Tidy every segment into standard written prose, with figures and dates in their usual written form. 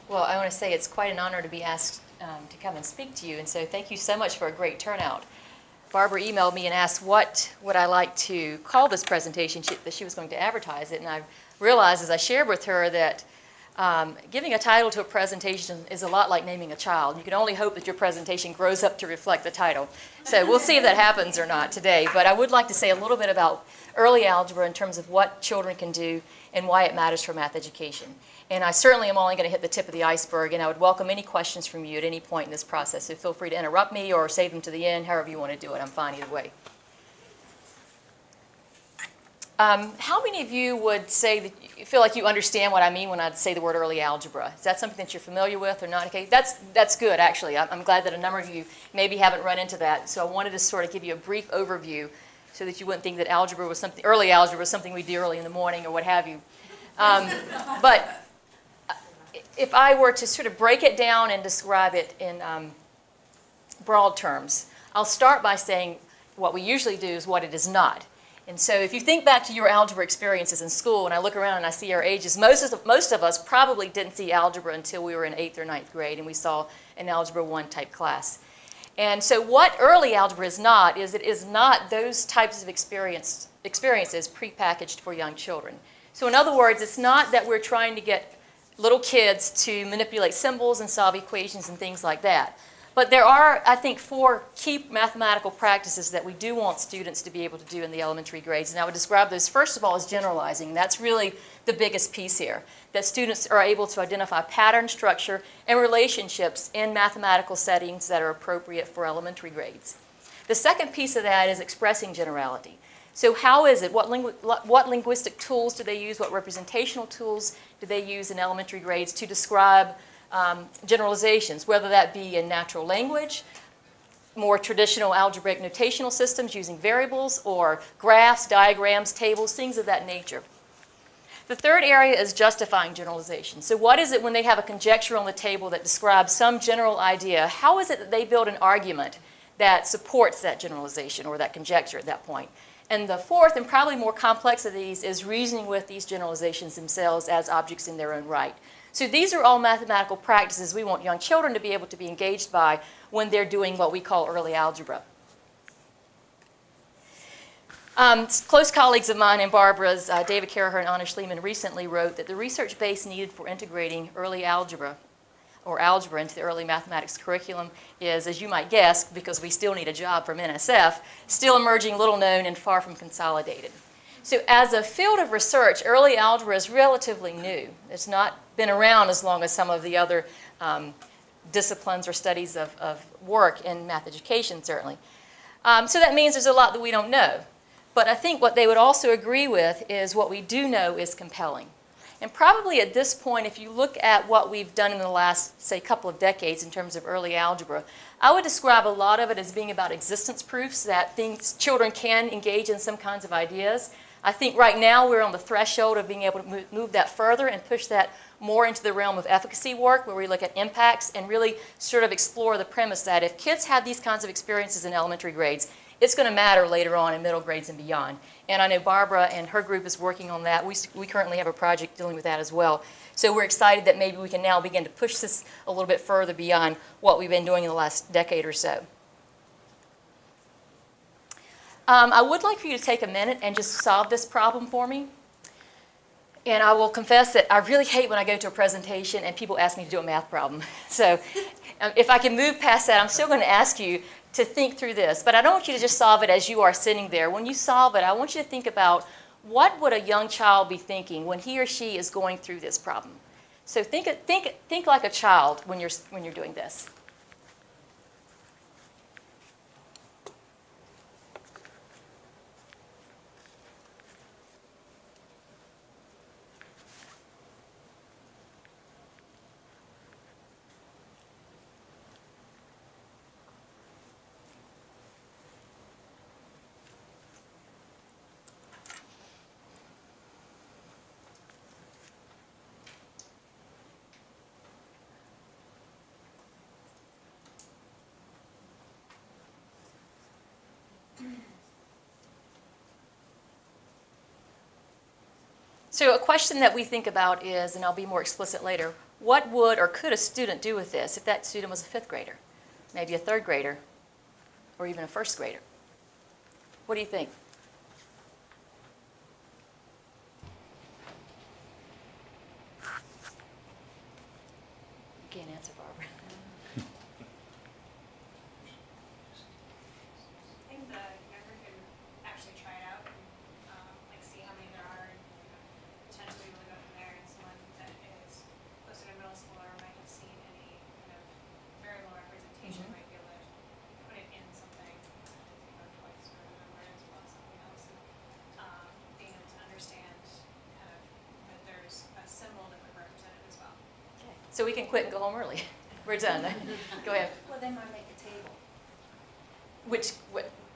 Well, I want to say it's quite an honor to be asked to come and speak to you, and so thank you so much for a great turnout. Barbara emailed me and asked what would I like to call this presentation, that she was going to advertise it, and I realized as I shared with her that giving a title to a presentation is a lot like naming a child. You can only hope that your presentation grows up to reflect the title. So we'll see if that happens or not today, but I would like to say a little bit about early algebra in terms of what children can do and why it matters for math education. And I certainly am only going to hit the tip of the iceberg, and I would welcome any questions from you at any point in this process. So feel free to interrupt me or save them to the end, however you want to do it. I'm fine either way. How many of you would say that you feel like you understand what I mean when I say the word early algebra? Is that something that you're familiar with or not? Okay, that's good, actually. I'm glad that a number of you maybe haven't run into that. So I wanted to sort of give you a brief overview so that you wouldn't think that algebra was something, early algebra was something we do early in the morning or what have you. But if I were to sort of break it down and describe it in broad terms, I'll start by saying what we usually do is what it is not. And so if you think back to your algebra experiences in school, and I look around and I see our ages, most of us probably didn't see algebra until we were in 8th or 9th grade and we saw an Algebra 1 type class. And so what early algebra is not is it is not those types of experiences prepackaged for young children. So in other words, it's not that we're trying to get little kids to manipulate symbols and solve equations and things like that. But there are, I think, 4 key mathematical practices that we do want students to be able to do in the elementary grades. And I would describe those, first of all, as generalizing. That's really the biggest piece here, that students are able to identify pattern, structure, and relationships in mathematical settings that are appropriate for elementary grades. The second piece of that is expressing generality. So how is it, what linguistic tools do they use, what representational tools do they use in elementary grades to describe generalizations, whether that be in natural language, more traditional algebraic notational systems using variables, or graphs, diagrams, tables, things of that nature. The third area is justifying generalization. So what is it when they have a conjecture on the table that describes some general idea? How is it that they build an argument that supports that generalization or that conjecture at that point? And the fourth, and probably more complex of these, is reasoning with these generalizations themselves as objects in their own right. So these are all mathematical practices we want young children to be able to be engaged by when they're doing what we call early algebra. Close colleagues of mine and Barbara's, David Caraher and Anna Schliemann, recently wrote that the research base needed for integrating early algebra or algebra into the early mathematics curriculum is, as you might guess, because we still need a job from NSF, still emerging, little known, and far from consolidated. So as a field of research, early algebra is relatively new. It's not been around as long as some of the other disciplines or studies of work in math education, certainly. So that means there's a lot that we don't know. But I think what they would also agree with is what we do know is compelling. And probably at this point, if you look at what we've done in the last, say, couple of decades in terms of early algebra, I would describe a lot of it as being about existence proofs, that children can engage in some kinds of ideas. I think right now we're on the threshold of being able to move that further and push that more into the realm of efficacy work, where we look at impacts and really sort of explore the premise that if kids have these kinds of experiences in elementary grades, it's going to matter later on in middle grades and beyond. And I know Barbara and her group is working on that. We currently have a project dealing with that as well. So we're excited that maybe we can now begin to push this a little bit further beyond what we've been doing in the last decade or so. I would like for you to take a minute and just solve this problem for me. And I will confess that I really hate when I go to a presentation and people ask me to do a math problem. So if I can move past that, I'm still going to ask you to think through this. But I don't want you to just solve it as you are sitting there. When you solve it, I want you to think about what would a young child be thinking when he or she is going through this problem. So think like a child when you're doing this. So a question that we think about is, and I'll be more explicit later, what would or could a student do with this if that student was a 5th grader, maybe a 3rd grader, or even a 1st grader? What do you think? You can't answer, Barbara. I think the younger can actually try it out and like see how many there are, and potentially really go from there. And someone that is closer to middle school or might have seen any kind of variable representation might be able to put it in something, twice or whatever as well as something else, and being able to understand kind of that there's a symbol that would represent it as well. Okay. So we can quit and go home early. We're done. Go ahead. Well, they might make a table.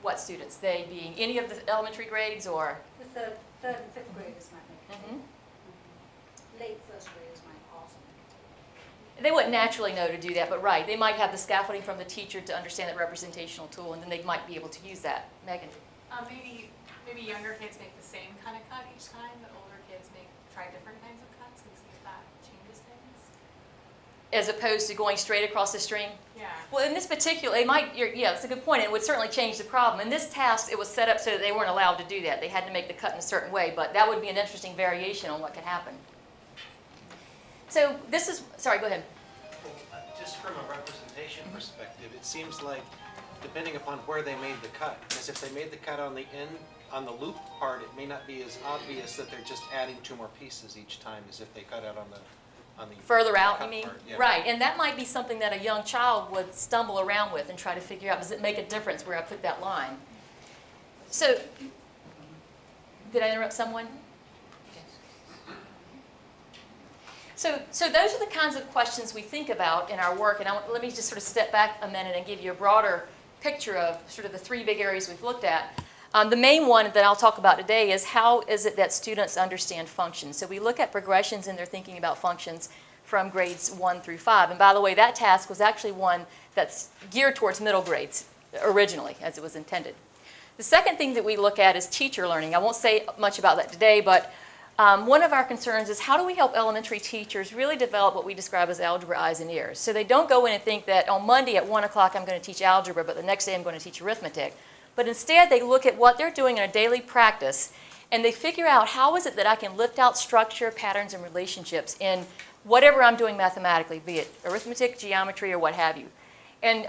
What students? They being any of the elementary grades or? The third and 5th graders might make a table. Mm-hmm. Late 1st graders might also make a table. They wouldn't naturally know to do that, but right, they might have the scaffolding from the teacher to understand that representational tool, and then they might be able to use that. Megan? Maybe younger kids make the same kind of cut each time, but older kids try different kinds of cuts and see if that changes things. As opposed to going straight across the string? Yeah. Well, in this particular, yeah, it's a good point. It would certainly change the problem. In this task, it was set up so that they weren't allowed to do that. They had to make the cut in a certain way, but that would be an interesting variation on what could happen. So this is, sorry, go ahead. Well, just from a representation perspective, it seems like depending upon where they made the cut, because if they made the cut on the end, on the loop part, it may not be as obvious that they're just adding 2 more pieces each time as if they cut out on the Further out, you cut mean? part, yeah. Right, and that might be something that a young child would stumble around with and try to figure out, does it make a difference where I put that line? So, did I interrupt someone? So those are the kinds of questions we think about in our work, and let me just sort of step back a minute and give you a broader picture of sort of the 3 big areas we've looked at. The main one that I'll talk about today is how is it that students understand functions. So we look at progressions in their thinking about functions from grades 1 through 5. And by the way, that task was actually one that's geared towards middle grades originally, as it was intended. The second thing that we look at is teacher learning. I won't say much about that today, but one of our concerns is how do we help elementary teachers really develop what we describe as algebra eyes and ears. So they don't go in and think that on Monday at 1 o'clock I'm going to teach algebra, but the next day I'm going to teach arithmetic. But instead, they look at what they're doing in a daily practice, and they figure out how is it that I can lift out structure, patterns, and relationships in whatever I'm doing mathematically, be it arithmetic, geometry, or what have you. And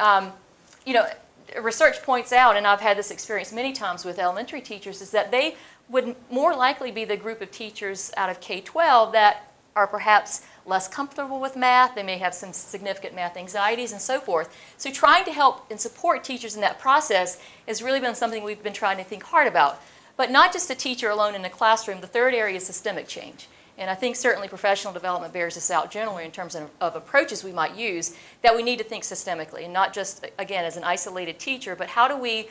research points out, and I've had this experience many times with elementary teachers, is that they would more likely be the group of teachers out of K-12 that are perhaps less comfortable with math. They may have some significant math anxieties and so forth. So trying to help and support teachers in that process has really been something we've been trying to think hard about. But not just a teacher alone in the classroom. The third area is systemic change. And I think certainly professional development bears this out generally in terms of approaches we might use, that we need to think systemically, and not just, again, as an isolated teacher, but how do we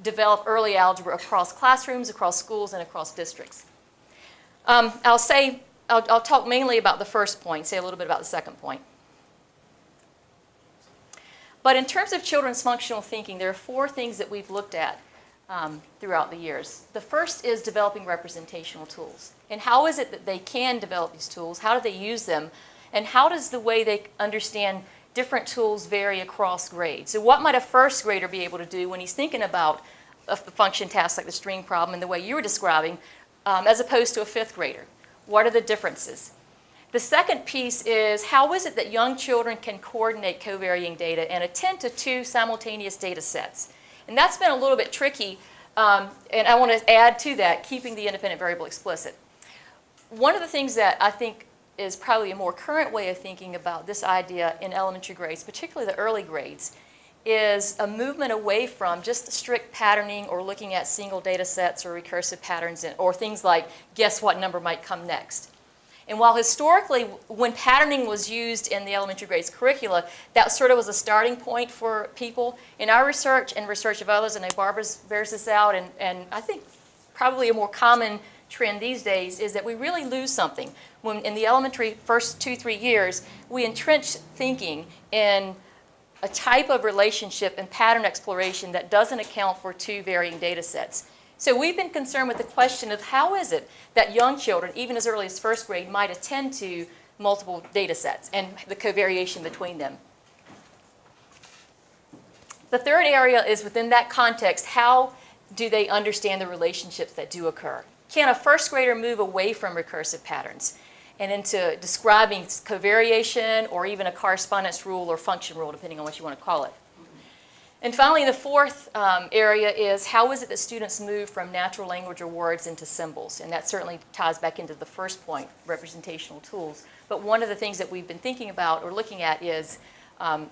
develop early algebra across classrooms, across schools, and across districts. I'll talk mainly about the first point, say a little bit about the second point. But in terms of children's functional thinking, there are 4 things that we've looked at throughout the years. The first is developing representational tools. And how is it that they can develop these tools? How do they use them? And how does the way they understand different tools vary across grades? So what might a 1st grader be able to do when he's thinking about a function task like the string problem in the way you were describing, as opposed to a 5th grader? What are the differences? The second piece is how is it that young children can coordinate covariating data and attend to 2 simultaneous data sets? And that's been a little bit tricky, and I want to add to that, keeping the independent variable explicit. One of the things that I think is probably a more current way of thinking about this idea in elementary grades, particularly the early grades, is a movement away from just strict patterning or looking at single data sets or recursive patterns or things like guess what number might come next. And while historically, when patterning was used in the elementary grades curricula, that sort of was a starting point for people. In our research and research of others, and I know Barbara bears this out, and I think probably a more common trend these days is that we really lose something. When in the elementary first 2-3 years, we entrench thinking in a type of relationship and pattern exploration that doesn't account for 2 varying data sets. So we've been concerned with the question of how is it that young children, even as early as first grade, might attend to multiple data sets and the covariation between them. The third area is within that context, how do they understand the relationships that do occur? Can a first grader move away from recursive patterns and into describing covariation or even a correspondence rule or function rule, depending on what you want to call it? And finally, the fourth area is how is it that students move from natural language or words into symbols? And that certainly ties back into the first point, representational tools. But one of the things that we've been thinking about or looking at is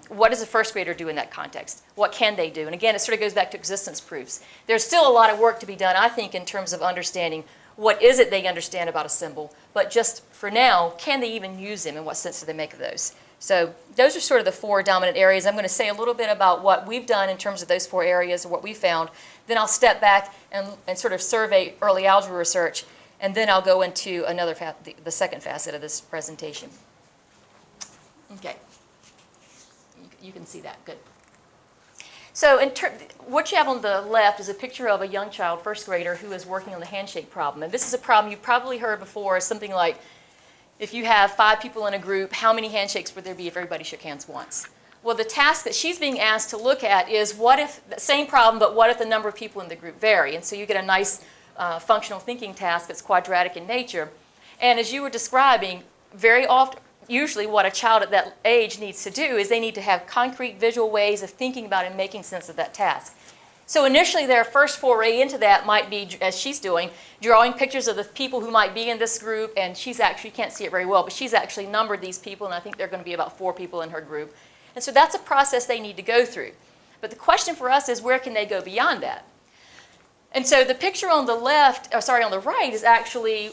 what does a first grader do in that context? What can they do? And again, it sort of goes back to existence proofs. There's still a lot of work to be done, I think, in terms of understanding what is it they understand about a symbol. But just for now, can they even use them and what sense do they make of those? So those are sort of the four dominant areas. I'm going to say a little bit about what we've done in terms of those four areas and what we found. Then I'll step back and sort of survey early algebra research. And then I'll go into another the second facet of this presentation. Okay. You can see that. Good. So what you have on the left is a picture of a young child, first grader, who is working on the handshake problem. And this is a problem you've probably heard before, something like, if you have 5 people in a group, how many handshakes would there be if everybody shook hands once? Well, the task that she's being asked to look at is what if, the same problem, but what if the number of people in the group vary? And so you get a nice functional thinking task that's quadratic in nature. And as you were describing, very often, usually what a child at that age needs to do is they need to have concrete visual ways of thinking about and making sense of that task. So initially their first foray into that might be, as she's doing, drawing pictures of the people who might be in this group, and she's actually, you can't see it very well, but she's actually numbered these people, and I think there are going to be about 4 people in her group. And so that's a process they need to go through. But the question for us is, where can they go beyond that? And so the picture on the left, or sorry, on the right, is actually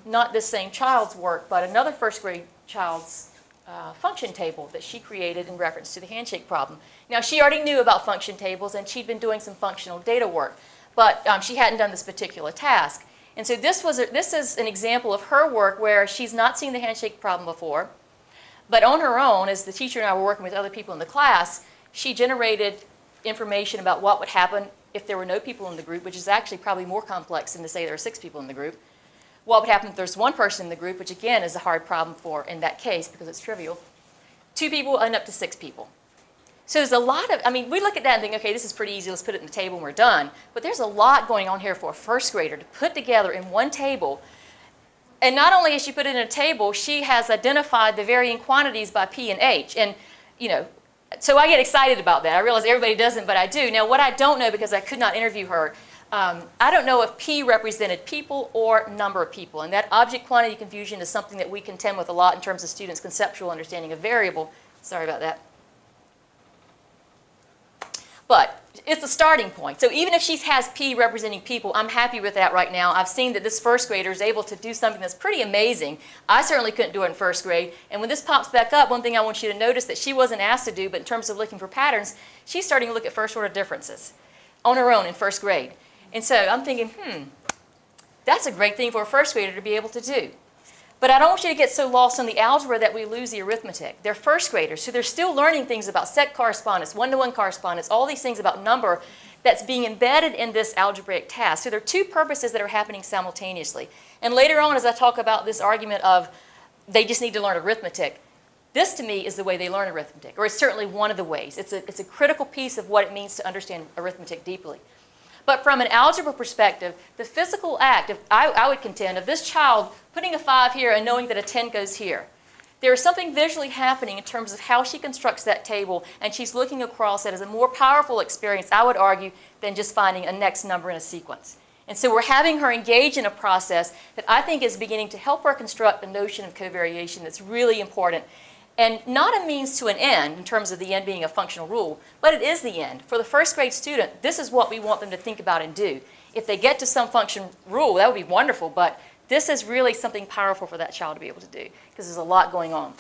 not this same child's work, but another first grade child's function table that she created in reference to the handshake problem. Now, she already knew about function tables, and she'd been doing some functional data work, but she hadn't done this particular task. And so this is an example of her work where she's not seen the handshake problem before, but on her own, as the teacher and I were working with other people in the class, she generated information about what would happen if there were no people in the group, which is actually probably more complex than to say there are 6 people in the group. What would happen if there's 1 person in the group, which again is a hard problem for in that case because it's trivial. 2 people and up to 6 people. So there's a lot of, I mean, we look at that and think, okay, this is pretty easy, let's put it in the table and we're done. But there's a lot going on here for a first grader to put together in one table. And not only has she put it in a table, she has identified the varying quantities by P and H. And, you know, so I get excited about that. I realize everybody doesn't, but I do. Now, what I don't know, because I could not interview her, I don't know if P represented people or number of people. And that object quantity confusion is something that we contend with a lot in terms of students' conceptual understanding of variable. Sorry about that. But it's a starting point. So even if she has P representing people, I'm happy with that right now. I've seen that this first grader is able to do something that's pretty amazing. I certainly couldn't do it in first grade. And when this pops back up, one thing I want you to notice that she wasn't asked to do, but in terms of looking for patterns, she's starting to look at first order differences on her own in first grade. And so I'm thinking, that's a great thing for a first grader to be able to do. But I don't want you to get so lost in the algebra that we lose the arithmetic. They're first graders, so they're still learning things about set correspondence, one-to-one correspondence, all these things about number that's being embedded in this algebraic task. So there are 2 purposes that are happening simultaneously. And later on, as I talk about this argument of they just need to learn arithmetic, this to me is the way they learn arithmetic, or it's certainly one of the ways. It's a critical piece of what it means to understand arithmetic deeply. But from an algebra perspective, the physical act, I would contend, of this child putting a 5 here and knowing that a 10 goes here, there is something visually happening in terms of how she constructs that table, and she's looking across it as a more powerful experience, I would argue, than just finding a next number in a sequence. And so we're having her engage in a process that I think is beginning to help her construct a notion of covariation that's really important. And not a means to an end in terms of the end being a functional rule, but it is the end. For the first grade student, this is what we want them to think about and do. If they get to some function rule, that would be wonderful, but this is really something powerful for that child to be able to do because there's a lot going on.